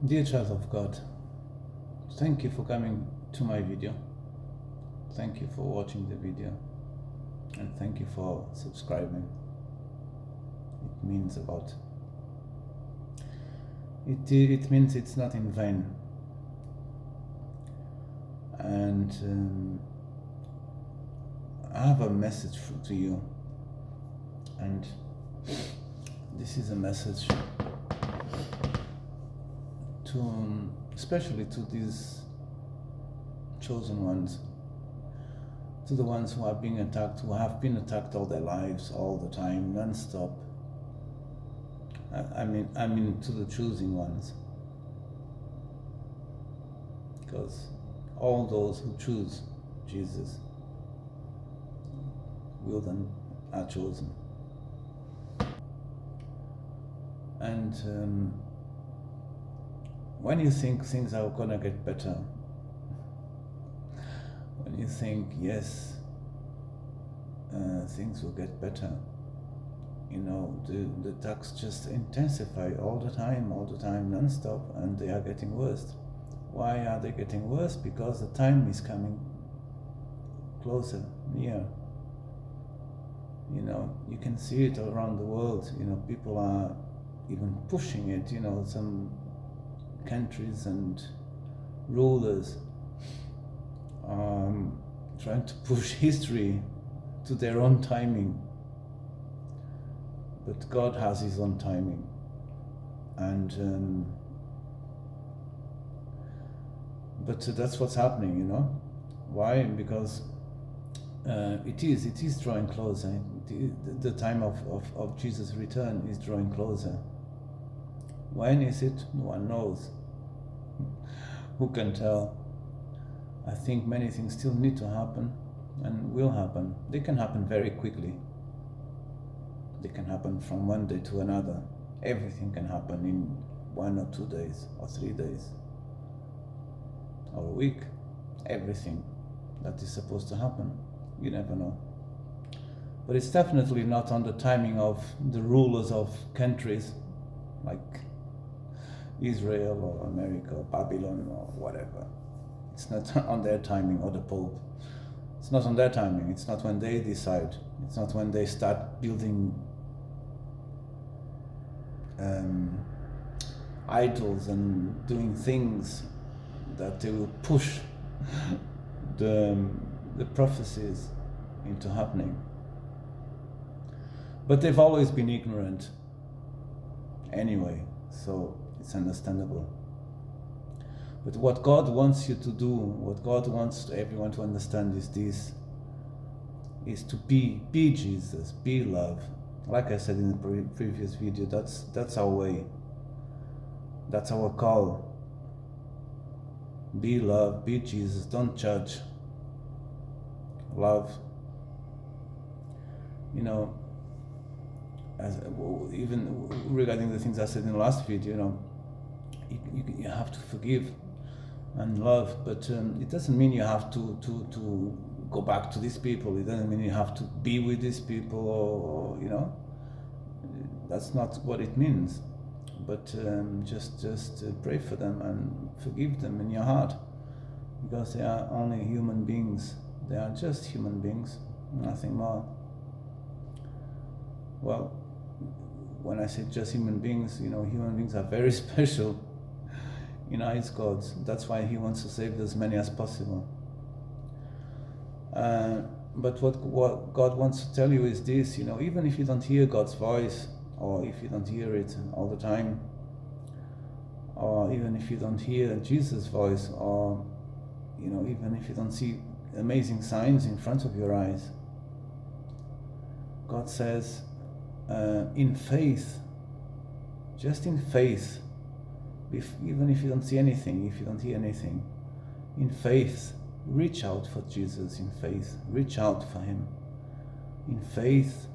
Dear child of God, thank you for coming to my video. Thank you for watching the video. And thank you for subscribing. It means a lot. It means it's not in vain. And I have a message to you. And this is a message to, especially to these chosen ones, to the ones who are being attacked, who have been attacked all their lives, all the time, non-stop. I mean to the choosing ones, because all those who choose Jesus will then are chosen. And when you think things are gonna get better, when you think, yes, things will get better, you know, the attacks just intensify all the time, non-stop, and they are getting worse. Why are they getting worse? Because the time is coming closer, near. You know, you can see it around the world. You know, people are even pushing it. You know, some countries and rulers trying to push history to their own timing. But God has His own timing. And but that's what's happening, you know. Why? Because it is drawing closer. The time of Jesus' return is drawing closer. When is it? No one knows. Who can tell? I think many things still need to happen and will happen. They can happen very quickly. They can happen from one day to another. Everything can happen in 1 or 2 days or 3 days or a week. Everything that is supposed to happen. You never know. But it's definitely not on the timing of the rulers of countries like Israel or America or Babylon or whatever. It's not on their timing, or the Pope. It's not on their timing. It's not when they decide. It's not when they start building idols and doing things that they will push the prophecies into happening. But they've always been ignorant anyway, so it's understandable. But what God wants you to do, what God wants everyone to understand is this, is to be Jesus, be love. Like I said in the previous video, that's our way. That's our call. Be love, be Jesus, don't judge. Love. You know, even regarding the things I said in the last video, you know, you have to forgive and love, but it doesn't mean you have to go back to these people. It doesn't mean you have to be with these people, or you know, that's not what it means. But just pray for them and forgive them in your heart, because they are only human beings. They are just human beings, nothing more. Well, when I say just human beings, you know, human beings are very special in eyes God's. That's why He wants to save as many as possible. But what God wants to tell you is this, you know, even if you don't hear God's voice, or if you don't hear it all the time, or even if you don't hear Jesus' voice, or, you know, even if you don't see amazing signs in front of your eyes, God says, in faith, just in faith, even if you don't see anything, if you don't hear anything, in faith, reach out for Jesus. In faith, reach out for Him. In faith,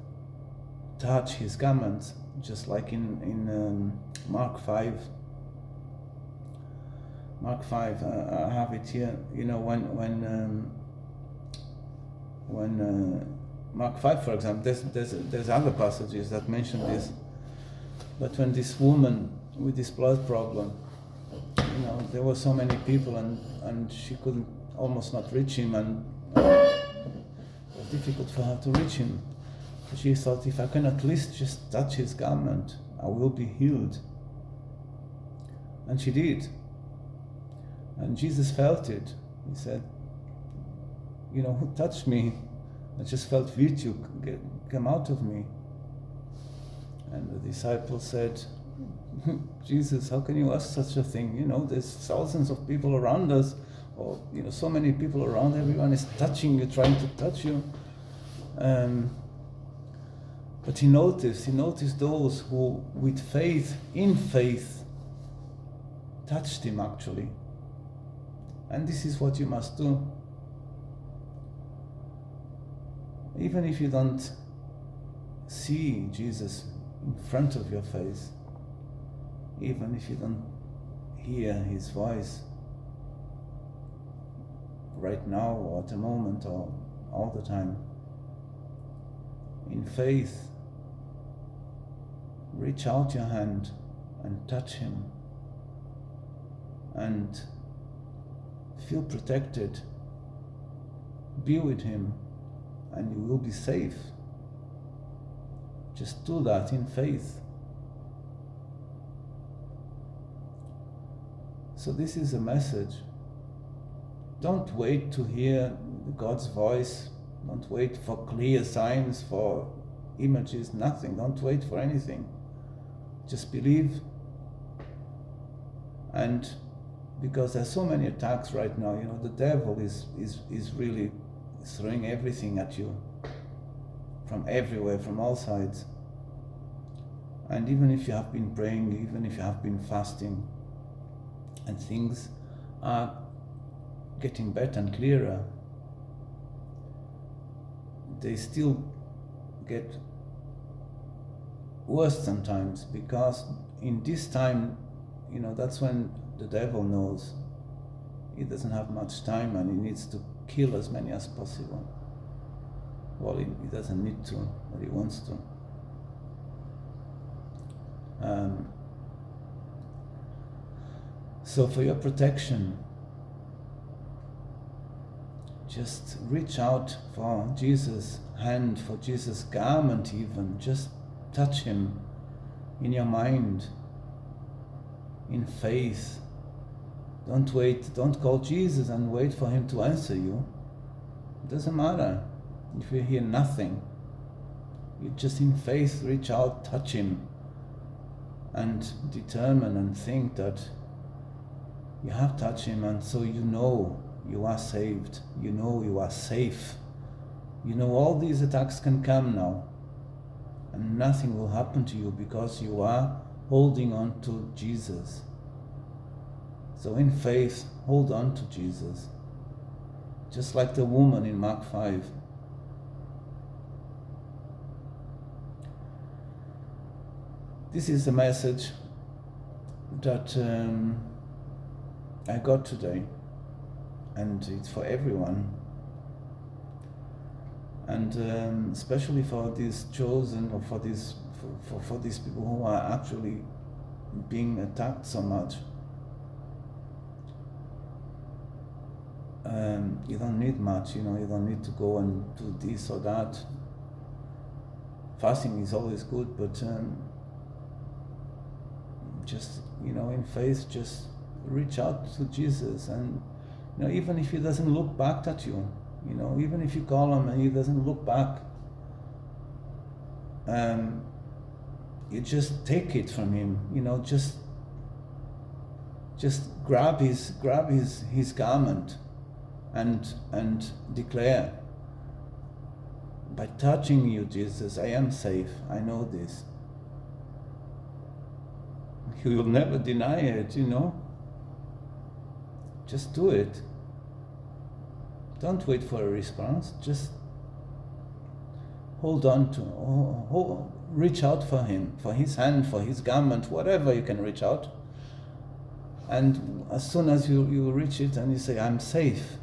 touch His garments, just like in Mark 5. Mark 5, I have it here. You know, when Mark 5, for example, there's other passages that mention this. But when this woman with this blood problem, there were so many people and she couldn't almost not reach him, and it was difficult for her to reach him. So she thought, if I can at least just touch his garment, I will be healed. And she did. And Jesus felt it. He said, who touched me? I just felt virtue come out of me. And the disciples said, Jesus, how can you ask such a thing? There's thousands of people around us, or so many people around, everyone is touching you, trying to touch you. But he noticed those who with faith, in faith, touched him actually. And this is what you must do. Even if you don't see Jesus in front of your face, even if you don't hear his voice right now or at the moment or all the time, in faith, reach out your hand and touch him and feel protected. Be with him and you will be safe. Just do that in faith. So this is a message. Don't wait to hear God's voice. Don't wait for clear signs, for images, nothing. Don't wait for anything. Just believe. And because there's so many attacks right now, the devil is really throwing everything at you from everywhere, from all sides. And even if you have been praying, even if you have been fasting, and things are getting better and clearer, they still get worse sometimes, because in this time, that's when the devil knows he doesn't have much time and he needs to kill as many as possible. Well, he doesn't need to, but he wants to. So for your protection, just reach out for Jesus' hand, for Jesus' garment even. Just touch him in your mind, in faith. Don't wait, don't call Jesus and wait for him to answer you. It doesn't matter if you hear nothing. You just in faith reach out, touch him, and determine and think that you have touched him, and so you are saved, you are safe. All these attacks can come now, and nothing will happen to you because you are holding on to Jesus. So in faith, hold on to Jesus. Just like the woman in Mark 5. This is the message that I got today, and it's for everyone, and especially for these chosen, or for these people who are actually being attacked so much. You don't need much, you don't need to go and do this or that. Fasting is always good, but just, in faith, just reach out to Jesus. And, even if he doesn't look back at you, even if you call him and he doesn't look back, you just take it from him, just grab his garment and declare, by touching you, Jesus, I am safe. I know this. He will never deny it, Just do it. Don't wait for a response. Just hold on to, reach out for him, for his hand, for his garment, whatever you can reach out. And as soon as you reach it and you say, I'm safe,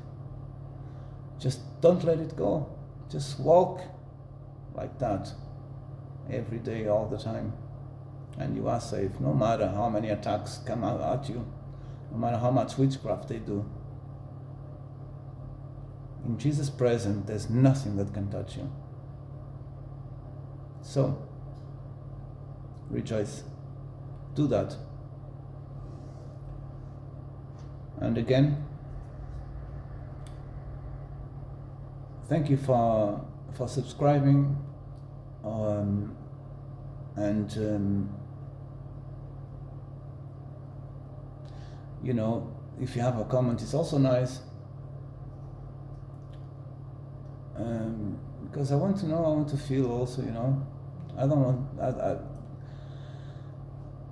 just don't let it go. Just walk like that every day, all the time. and you are safe, no matter how many attacks come out at you, no matter how much witchcraft they do. In Jesus' presence, there's nothing that can touch you. So, rejoice. Do that. And again, thank you for subscribing, you know, if you have a comment, it's also nice, because I want to know, I want to feel also, you know. I don't want.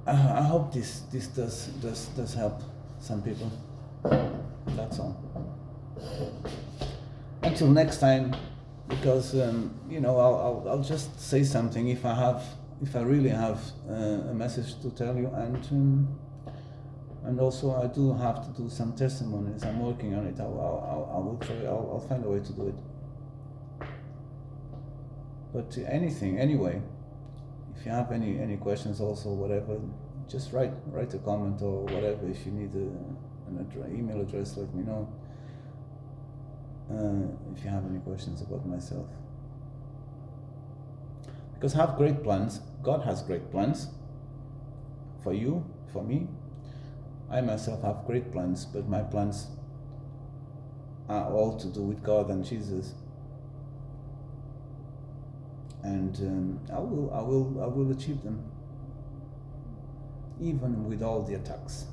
I hope this does help some people. That's all. Until next time, because you know, I'll just say something if I really have a message to tell you, and also I do have to do some testimonies. I'm working on it. I will try. I'll find a way to do it. But anything, anyway, if you have any questions, also whatever, just write a comment or whatever. If you need an email address, let me know. If you have any questions about myself, because I have great plans. God has great plans for you, for me. I myself have great plans, but my plans are all to do with God and Jesus. And I will achieve them, even with all the attacks.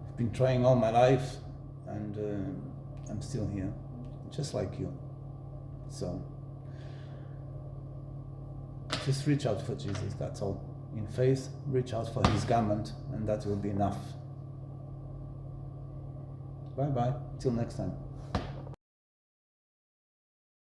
I've been trying all my life, and I'm still here, just like you. So just reach out for Jesus, that's all. In faith, reach out for his garment, and that will be enough. Bye bye, till next time.